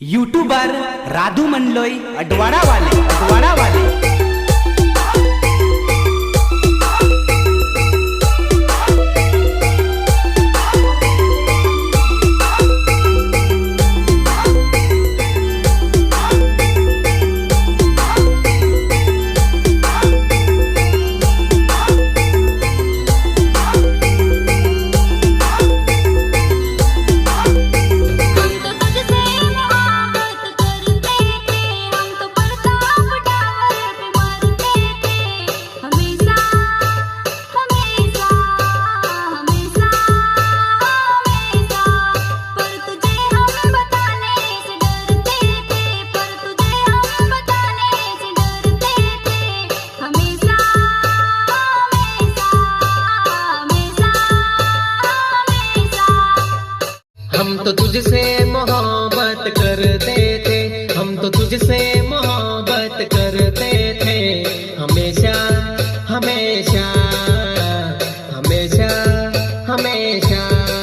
YouTuber Radhu Mandloi अडवाड़ा वाले हम तो तुझसे मोहब्बत करते थे, हम तो तुझसे मोहब्बत करते थे, हमेशा हमेशा हमेशा हमेशा।